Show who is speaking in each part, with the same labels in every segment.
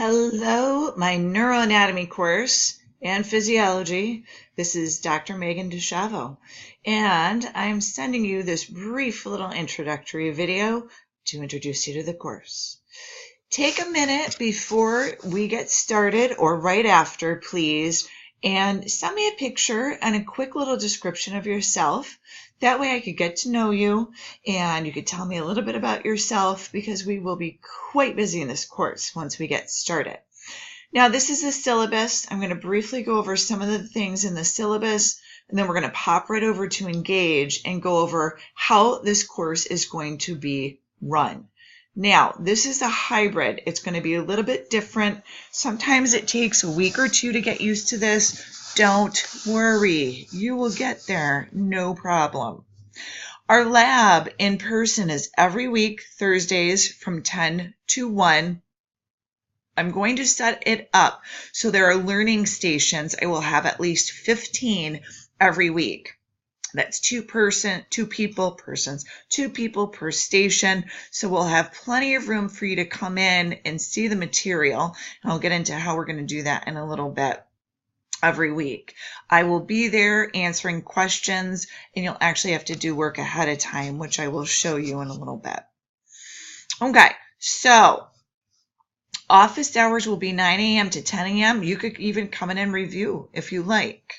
Speaker 1: Hello, my neuroanatomy course and physiology. This is Dr. Megan DeChavo, and I'm sending you this brief little introductory video to introduce you to the course. Take a minute before we get started or right after, please, and send me a picture and a quick little description of yourself. That way I could get to know you and you could tell me a little bit about yourself, because we will be quite busy in this course once we get started. Now, this is the syllabus. I'm going to briefly go over some of the things in the syllabus, and then we're going to pop right over to Engage and go over how this course is going to be run. Now, this is a hybrid. It's going to be a little bit different. Sometimes it takes a week or two to get used to this. Don't worry. You will get there. No problem. Our lab in person is every week, Thursdays from 10 to 1. I'm going to set it up so there are learning stations. I will have at least 15 every week. That's two people per station. So we'll have plenty of room for you to come in and see the material. And I'll get into how we're going to do that in a little bit. Every week I will be there answering questions, and you'll actually have to do work ahead of time, which I will show you in a little bit. Okay, so office hours will be 9 a.m. to 10 a.m. You could even come in and review if you like.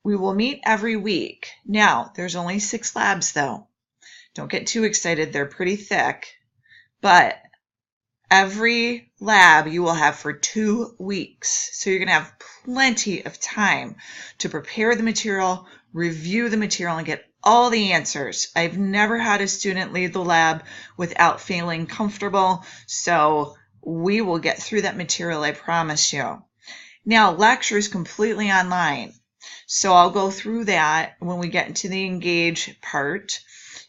Speaker 1: We will meet every week. Now, there's only 6 labs though. Don't get too excited. They're pretty thick. But every lab you will have for 2 weeks. So you're going to have plenty of time to prepare the material, review the material, and get all the answers. I've never had a student leave the lab without feeling comfortable. So we will get through that material, I promise you. Now, lectures completely online. So I'll go through that when we get into the Engage part.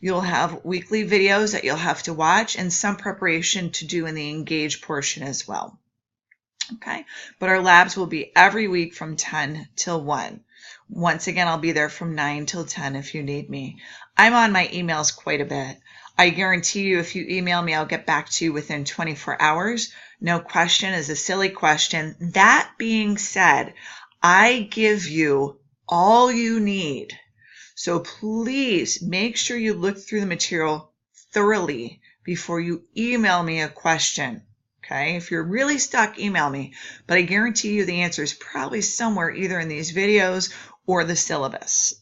Speaker 1: You'll have weekly videos that you'll have to watch and some preparation to do in the Engage portion as well. Okay, but our labs will be every week from 10 till 1. Once again, I'll be there from 9 till 10 if you need me. I'm on my emails quite a bit. I guarantee you if you email me, I'll get back to you within 24 hours. No question is a silly question. That being said, I give you all you need. So please make sure you look through the material thoroughly before you email me a question. Okay, if you're really stuck, email me. But I guarantee you the answer is probably somewhere either in these videos or the syllabus.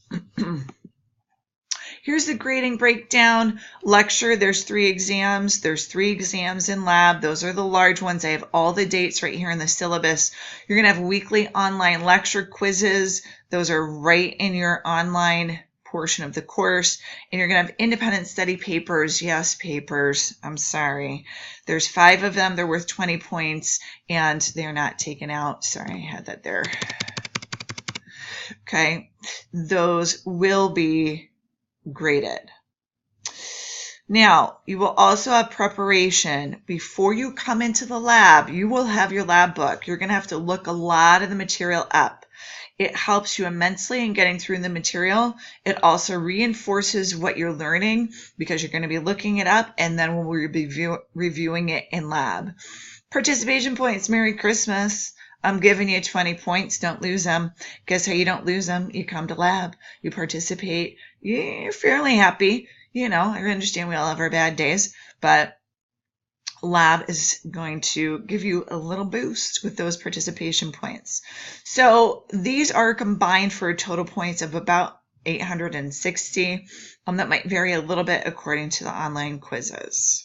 Speaker 1: Here's the grading breakdown. Lecture, there's 3 exams. There's 3 exams in lab. Those are the large ones. I have all the dates right here in the syllabus. You're going to have weekly online lecture quizzes. Those are right in your online portion of the course. And you're going to have independent study papers. Yes, papers. I'm sorry. There's 5 of them. They're worth 20 points, and they're not taken out. Sorry, I had that there. Okay. Those will be graded. Now, you will also have preparation. Before you come into the lab, you will have your lab book. You're going to have to look a lot of the material up. It helps you immensely in getting through the material. It also reinforces what you're learning because you're going to be looking it up, and then we'll be reviewing it in lab. Participation points. Merry Christmas. I'm giving you 20 points. Don't lose them. Guess how you don't lose them? You come to lab. You participate. You're fairly happy. You know, I understand we all have our bad days, but lab is going to give you a little boost with those participation points. So these are combined for total points of about 860. That might vary a little bit according to the online quizzes.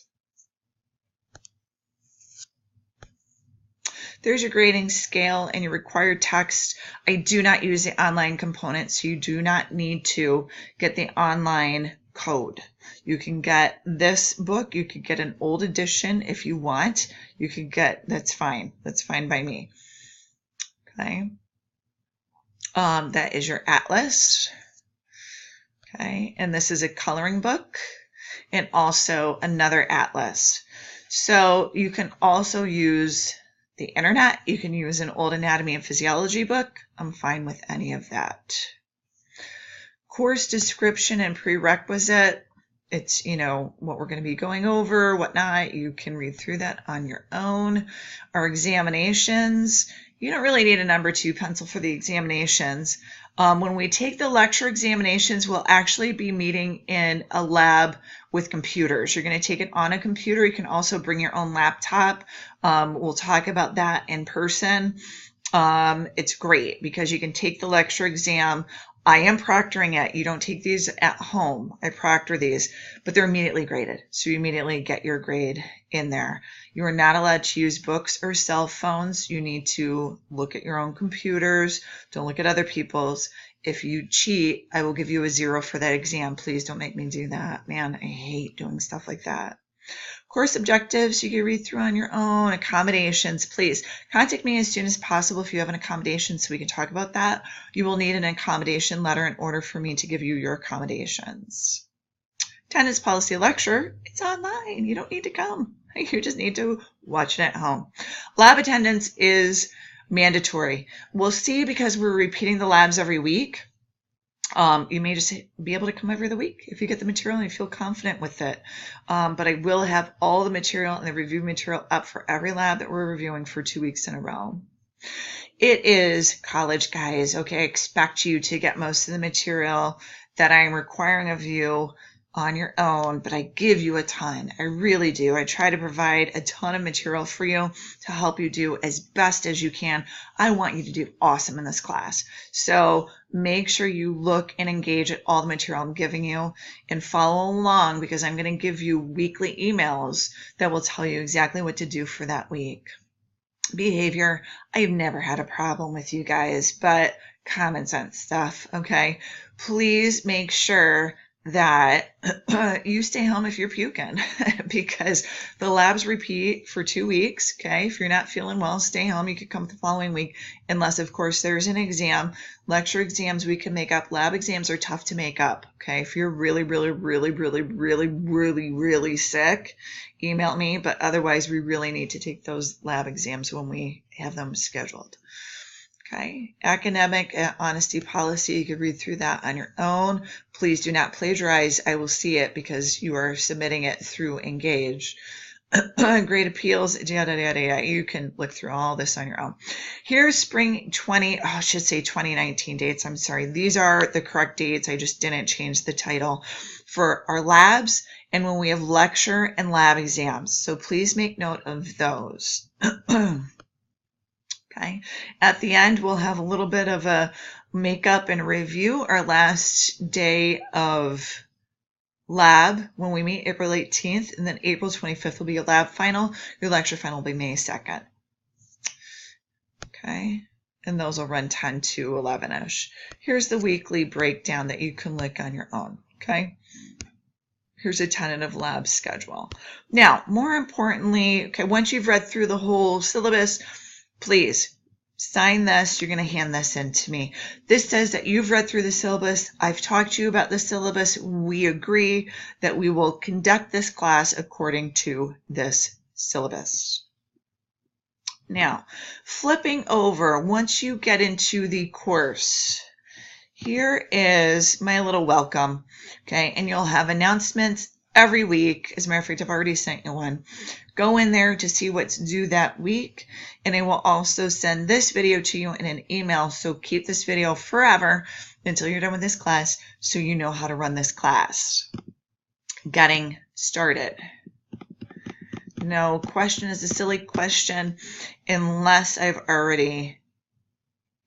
Speaker 1: There's your grading scale and your required text. I do not use the online component, so you do not need to get the online code. You can get this book. You could get an old edition if you want. You could get, that's fine. That's fine by me. Okay. That is your atlas. Okay. And this is a coloring book and also another atlas. So you can also use the internet. You can use an old anatomy and physiology book. I'm fine with any of that. Course description and prerequisite. It's, what we're going to be going over, whatnot. You can read through that on your own. Our examinations, you don't really need a number 2 pencil for the examinations. When we take the lecture examinations, we'll actually be meeting in a lab with computers. You're going to take it on a computer. You can also bring your own laptop. We'll talk about that in person. It's great because you can take the lecture exam. I am proctoring it. You don't take these at home. I proctor these, but they're immediately graded. So you immediately get your grade in there. You are not allowed to use books or cell phones. You need to look at your own computers. Don't look at other people's. If you cheat, I will give you a 0 for that exam. Please don't make me do that. Man, I hate doing stuff like that. Course objectives, you can read through on your own. Accommodations, please contact me as soon as possible if you have an accommodation so we can talk about that. You will need an accommodation letter in order for me to give you your accommodations. Attendance policy lecture, it's online. You don't need to come. You just need to watch it at home. Lab attendance is mandatory. We'll see because we're repeating the labs every week. You may just be able to come every other week if you get the material and you feel confident with it. But I will have all the material and the review material up for every lab that we're reviewing for 2 weeks in a row. It is college, guys. Okay, I expect you to get most of the material that I'm requiring of you on your own, but I give you a ton. I really do. I try to provide a ton of material for you to help you do as best as you can. I want you to do awesome in this class. So make sure you look and engage at all the material I'm giving you and follow along because I'm going to give you weekly emails that will tell you exactly what to do for that week. Behavior, I've never had a problem with you guys, but common sense stuff, okay? Please make sure that you stay home if you're puking because the labs repeat for 2 weeks. Okay, if you're not feeling well, stay home. You could come the following week unless, of course, there's an exam. Lecture exams we can make up. Lab exams are tough to make up. Okay, if you're really sick, email me, but otherwise we really need to take those lab exams when we have them scheduled. Okay, academic honesty policy, you can read through that on your own. Please do not plagiarize. I will see it because you are submitting it through Engage. Grade appeals, yada, yada, yada. You can look through all this on your own. Here's spring 2019 dates. I'm sorry. These are the correct dates. I just didn't change the title for our labs and when we have lecture and lab exams. So please make note of those. Okay. At the end, we'll have a little bit of a makeup and review. Our last day of lab when we meet April 18th, and then April 25th will be your lab final. Your lecture final will be May 2nd. Okay. And those will run 10 to 11-ish. Here's the weekly breakdown that you can look on your own. Okay. Here's a tentative lab schedule. Now, more importantly, okay, once you've read through the whole syllabus, please sign this. You're going to hand this in to me. This says that you've read through the syllabus. I've talked to you about the syllabus. We agree that we will conduct this class according to this syllabus. Now, flipping over, once you get into the course, here is my little welcome, okay? And you'll have announcements every week. As a matter of fact, I've already sent you one. Go in there to see what's due that week, and I will also send this video to you in an email, so keep this video forever until you're done with this class so you know how to run this class. Getting started. No question is a silly question unless I've already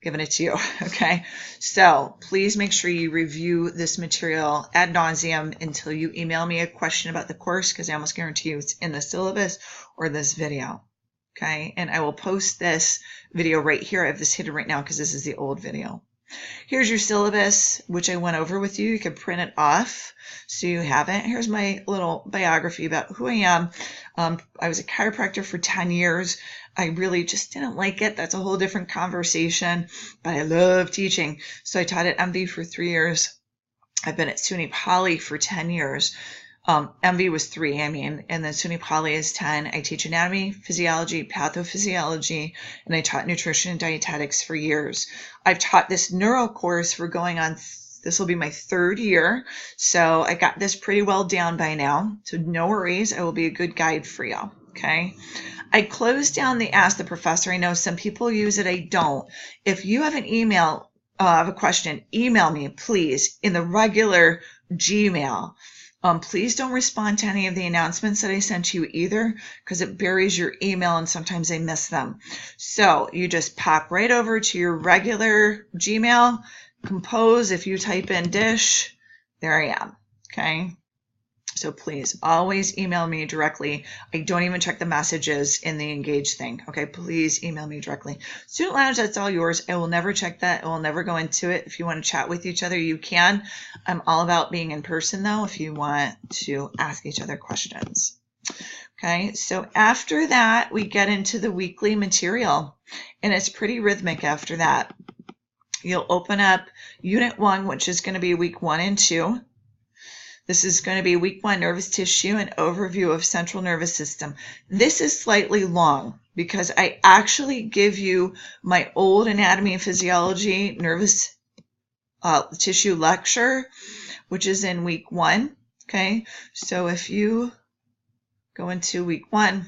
Speaker 1: given it to you, okay? So please make sure you review this material ad nauseum until you email me a question about the course, because I almost guarantee you it's in the syllabus or this video, okay? And I will post this video right here. I have this hidden right now because this is the old video. Here's your syllabus, which I went over with you. You can print it off so you have it. Here's my little biography about who I am. I was a chiropractor for 10 years. I really just didn't like it. That's a whole different conversation, but I love teaching. So I taught at MV for 3 years. I've been at SUNY Poly for 10 years. MV was 3, and then SUNY Poly is 10. I teach anatomy, physiology, pathophysiology, and I taught nutrition and dietetics for years. I've taught this neuro course for going on This will be my 3rd year, so I got this pretty well down by now. So no worries, I will be a good guide for you, okay? I closed down the Ask the Professor. I know some people use it, I don't. If you have an email, have a question, email me, please, in the regular Gmail. Please don't respond to any of the announcements that I sent you either, because it buries your email and sometimes I miss them. So you just pop right over to your regular Gmail, compose. If you type in dish, there I am, okay? So please always email me directly. I don't even check the messages in the engage thing. Okay, please email me directly. Student Lounge, that's all yours. I will never check that. I will never go into it. If you want to chat with each other, you can. I'm all about being in person though, if you want to ask each other questions. Okay, so after that, we get into the weekly material, and it's pretty rhythmic after that. You'll open up Unit 1, which is going to be week 1 and 2. This is going to be week 1, nervous tissue and overview of central nervous system. This is slightly long because I actually give you my old anatomy and physiology nervous tissue lecture, which is in week 1. Okay, so if you go into week 1,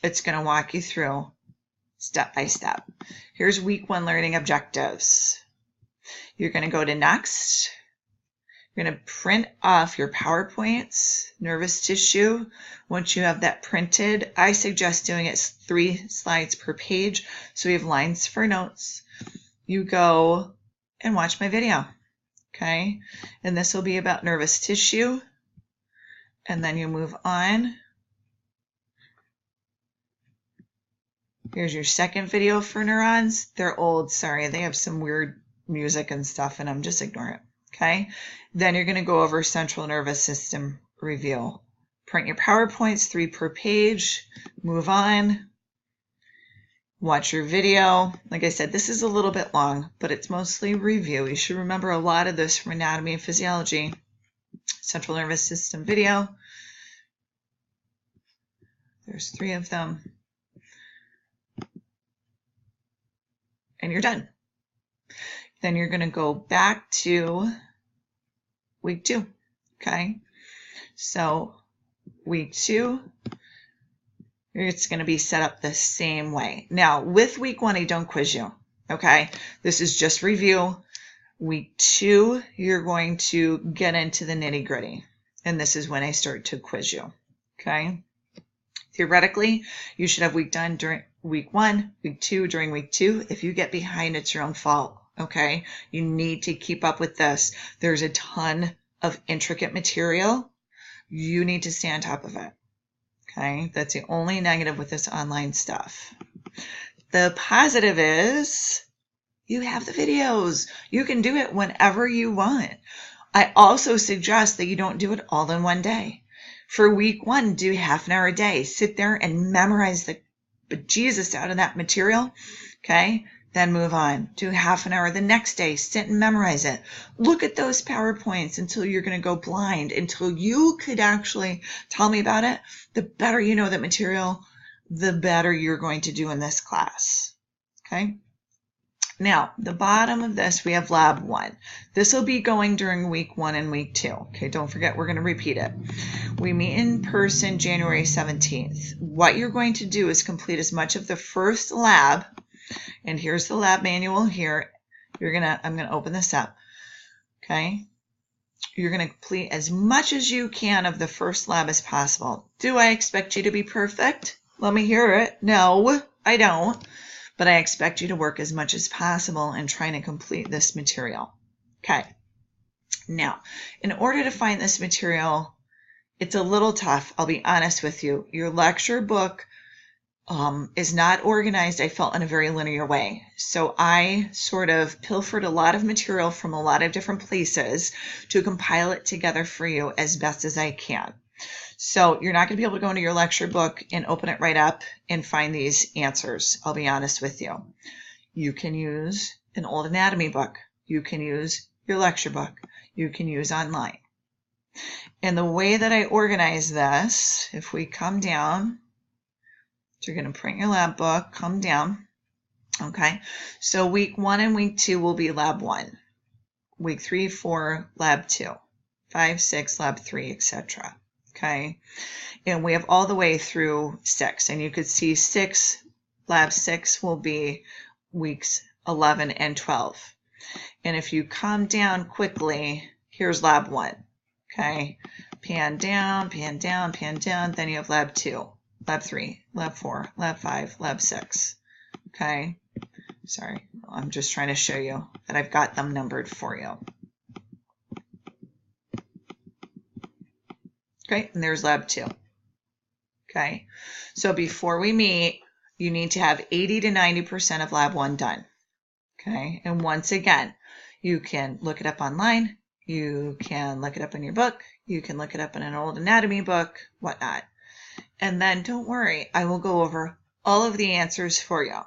Speaker 1: it's going to walk you through step by step. Here's week 1 learning objectives. You're going to go to next. You're going to print off your PowerPoints, nervous tissue. Once you have that printed, I suggest doing it 3 slides per page, so we have lines for notes. You go and watch my video, okay? And this will be about nervous tissue. And then you move on. Here's your second video for neurons. They're old, sorry. They have some weird music and stuff in them. Just ignore it, okay? Then you're going to go over central nervous system review. Print your PowerPoints, 3 per page. Move on. Watch your video. Like I said, this is a little bit long, but it's mostly review. You should remember a lot of this from anatomy and physiology. Central nervous system video. There's 3 of them. And you're done. Then you're going to go back to week 2, okay? So week 2, it's going to be set up the same way. Now, with week 1, I don't quiz you, okay? This is just review. Week 2, you're going to get into the nitty-gritty, and this is when I start to quiz you, okay? Theoretically, you should have week done during week 1, week 2, during week 2. If you get behind, it's your own fault, okay? You need to keep up with this. There's a ton of intricate material. You need to stay on top of it, okay? That's the only negative with this online stuff. The positive is you have the videos. You can do it whenever you want. I also suggest that you don't do it all in one day. For week 1, do half an hour a day. Sit there and memorize the bejesus out of that material, okay? Then move on. Do half an hour the next day. Sit and memorize it. Look at those PowerPoints until you're going to go blind, until you could actually tell me about it. The better you know that material, the better you're going to do in this class, okay? Now, the bottom of this, we have lab 1. This will be going during week 1 and week 2. Okay, don't forget, we're going to repeat it. We meet in person January 17th. What you're going to do is complete as much of the first lab, and here's the lab manual here. I'm going to open this up, okay? You're going to complete as much as you can of the first lab as possible. Do I expect you to be perfect? Let me hear it. No, I don't. But I expect you to work as much as possible in trying to complete this material. Okay. Now, in order to find this material, it's a little tough. I'll be honest with you. Your lecture book is not organized, I felt, in a very linear way. So I sort of pilfered a lot of material from a lot of different places to compile it together for you as best as I can. So you're not going to be able to go into your lecture book and open it right up and find these answers. I'll be honest with you. You can use an old anatomy book. You can use your lecture book. You can use online. And the way that I organize this, if we come down So you're going to print your lab book, come down. Okay, so week 1 and week 2 will be lab 1. Week 3, 4, lab 2. 5, 6, lab 3, etc. Okay, and we have all the way through 6. And you could see lab 6 will be weeks 11 and 12. And if you come down quickly, here's lab 1. Okay, pan down, pan down, pan down. Then you have lab 2, lab 3, lab 4, lab 5, lab 6. Okay, sorry, I'm just trying to show you that I've got them numbered for you. Okay, and there's lab 2. Okay, so before we meet, you need to have 80 to 90% of lab 1 done. Okay, and once again, you can look it up online, you can look it up in your book, you can look it up in an old anatomy book, whatnot. And then don't worry, I will go over all of the answers for you.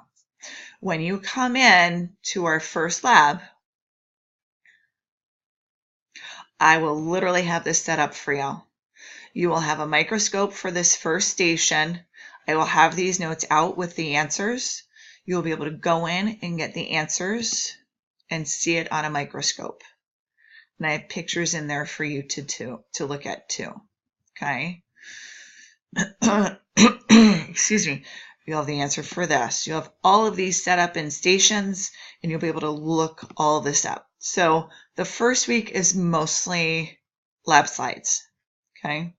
Speaker 1: When you come in to our first lab, I will literally have this set up for you. You will have a microscope for this first station. I will have these notes out with the answers. You'll be able to go in and get the answers and see it on a microscope. And I have pictures in there for you to look at too. Okay. Excuse me. You'll have the answer for this. You'll have all of these set up in stations, and you'll be able to look all this up. So the first week is mostly lab slides. Okay.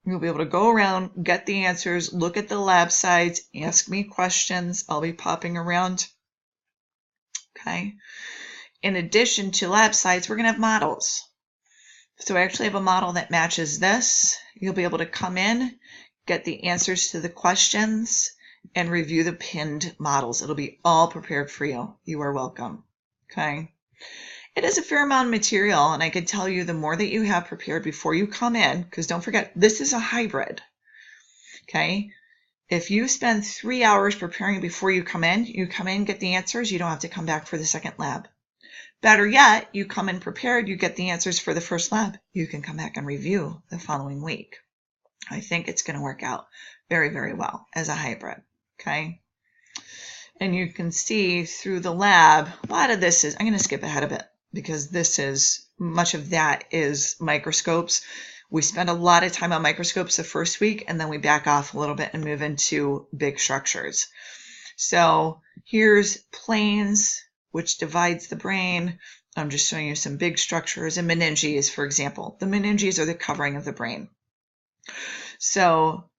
Speaker 1: You'll be able to go around, get the answers, look at the lab slides, ask me questions. I'll be popping around. Okay. In addition to lab slides, we're going to have models. So I actually have a model that matches this. You'll be able to come in, get the answers to the questions, and review the pinned models. It'll be all prepared for you. You are welcome. Okay. It is a fair amount of material, and I can tell you the more that you have prepared before you come in, because don't forget, this is a hybrid. Okay. If you spend 3 hours preparing before you come in, get the answers, you don't have to come back for the second lab. Better yet, you come in prepared, you get the answers for the first lab. You can come back and review the following week. I think it's going to work out very, very well as a hybrid. Okay. And you can see through the lab, a lot of this is, I'm going to skip ahead a bit because much of that is microscopes. We spend a lot of time on microscopes the first week, and then we back off a little bit and move into big structures. So here's planes, which divides the brain. I'm just showing you some big structures and meninges, for example. The meninges are the covering of the brain. So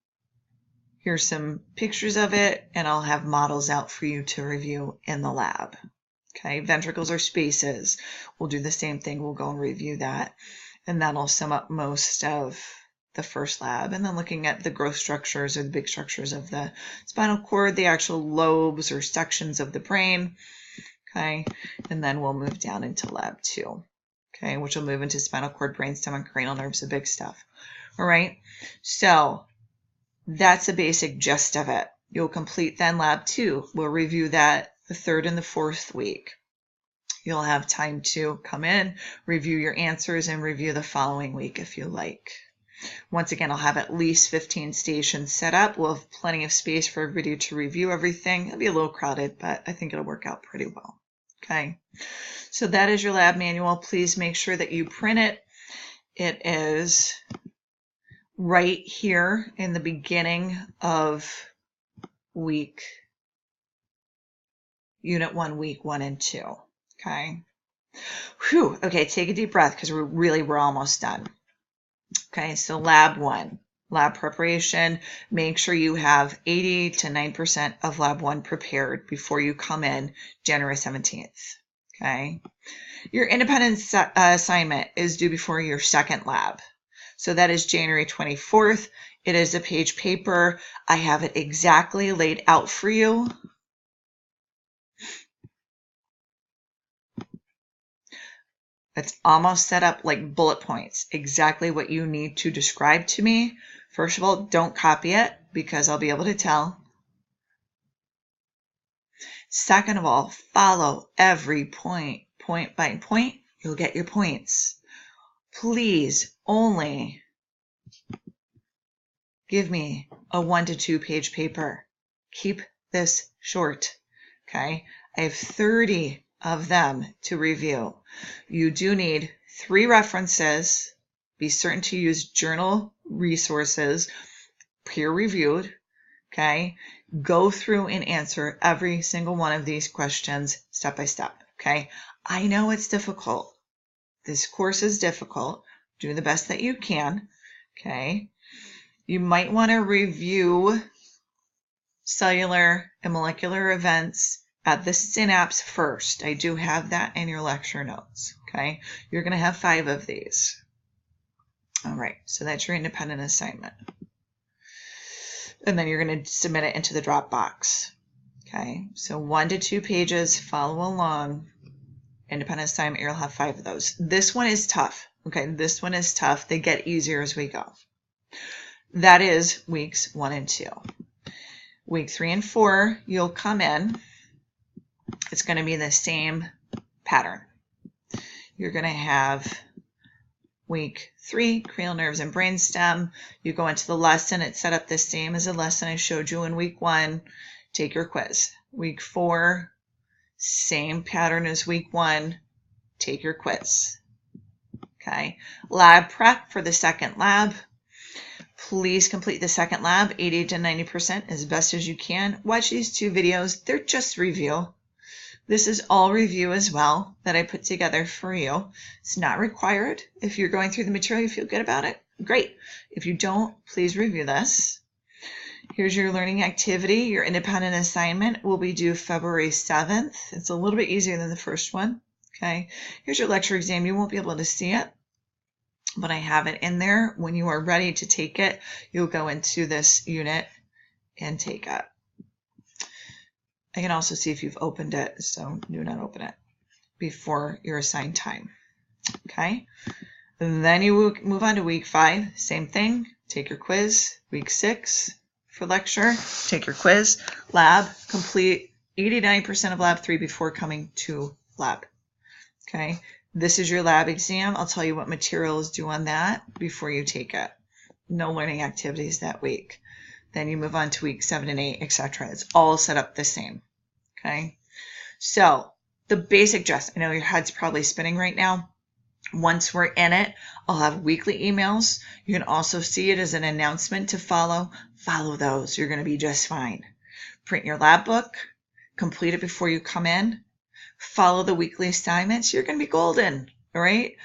Speaker 1: here's some pictures of it, and I'll have models out for you to review in the lab. Okay, ventricles are spaces. We'll do the same thing. We'll go and review that. And that'll sum up most of the first lab. And then looking at the growth structures or the big structures of the spinal cord, the actual lobes or sections of the brain. Okay, and then we'll move down into lab 2. Okay, which will move into spinal cord, brainstem, and cranial nerves, the big stuff. All right, so that's the basic gist of it. You'll complete then lab 2. We'll review that the 3rd and the 4th week. You'll have time to come in, review your answers, and review the following week if you like. Once again, I'll have at least 15 stations set up. We'll have plenty of space for everybody to review everything. It'll be a little crowded, but I think it'll work out pretty well. Okay, so that is your lab manual. Please make sure that you print it. It is right here in the beginning of Unit 1, Week 1 and 2. Okay. Whew. Okay, take a deep breath because we're almost done. Okay, so lab 1, lab preparation. Make sure you have 80 to 9% of lab 1 prepared before you come in January 17th. Okay. Your independent assignment is due before your second lab. So that is January 24th. It is a page paper. I have it exactly laid out for you. It's almost set up like bullet points, exactly what you need to describe to me. First of all, don't copy it because I'll be able to tell. Second of all, follow every point by point. You'll get your points. Please only give me a 1 to 2 page paper. Keep this short, okay? I have 30 of them to review. You do need 3 references. Be certain to use journal resources, peer-reviewed, okay? Go through and answer every single one of these questions step by step, okay? I know it's difficult. This course is difficult. Do the best that you can, okay? You might want to review cellular and molecular events at the synapse first. I do have that in your lecture notes, okay? You're going to have 5 of these. All right, so that's your independent assignment. And then you're going to submit it into the Dropbox, okay? So 1 to 2 pages, follow along. Independent assignment, you'll have 5 of those. This one is tough, okay? This one is tough. They get easier as we go. That is weeks 1 and 2. Week 3 and 4, you'll come in. It's going to be the same pattern. You're going to have week 3, cranial nerves and brainstem. You go into the lesson. It's set up the same as the lesson I showed you in week 1. Take your quiz. Week 4, same pattern as week 1. Take your quiz. Okay. Lab prep for the second lab. Please complete the second lab, 80 to 90% as best as you can. Watch these 2 videos. They're just review. This is all review as well that I put together for you. It's not required. If you're going through the material, you feel good about it, great. If you don't, please review this. Here's your learning activity. Your independent assignment will be due February 7th. It's a little bit easier than the first one. Okay. Here's your lecture exam. You won't be able to see it, but I have it in there. When you are ready to take it, you'll go into this unit and take it. I can also see if you've opened it, so do not open it before your assigned time. Okay? And then you move on to week 5. Same thing. Take your quiz. Week 6 for lecture. Take your quiz. Lab. Complete 80-90% of lab 3 before coming to lab. Okay? This is your lab exam. I'll tell you what material is due on that before you take it. No learning activities that week. Then you move on to week 7 and 8, etc. It's all set up the same. Okay? So, the basic gist. I know your head's probably spinning right now. Once we're in it, I'll have weekly emails. You can also see it as an announcement to follow. Follow those. You're going to be just fine. Print your lab book. Complete it before you come in. Follow the weekly assignments. You're going to be golden. All right?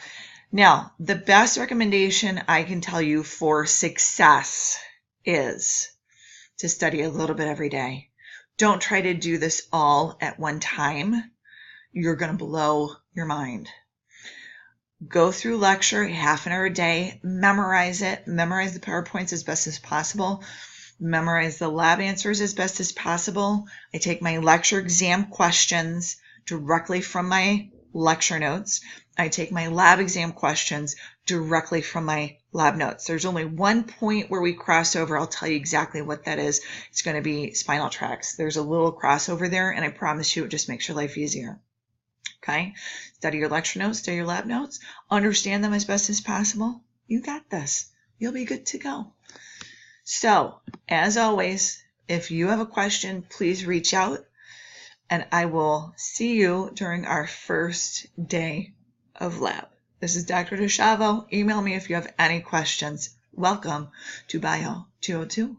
Speaker 1: Now, the best recommendation I can tell you for success is to study a little bit every day. Don't try to do this all at one time. You're going to blow your mind. Go through lecture, half an hour a day, memorize it, memorize the PowerPoints as best as possible, memorize the lab answers as best as possible. I take my lecture exam questions directly from my lecture notes. I take my lab exam questions directly from my lab notes. There's only one point where we cross over. I'll tell you exactly what that is. It's going to be spinal tracts. There's a little crossover there, and I promise you it just makes your life easier. Okay? Study your lecture notes, study your lab notes, understand them as best as possible. You got this. You'll be good to go. So, as always, if you have a question, please reach out, and I will see you during our first day of lab. This is Dr. DeShavo. Email me if you have any questions. Welcome to Bio 202.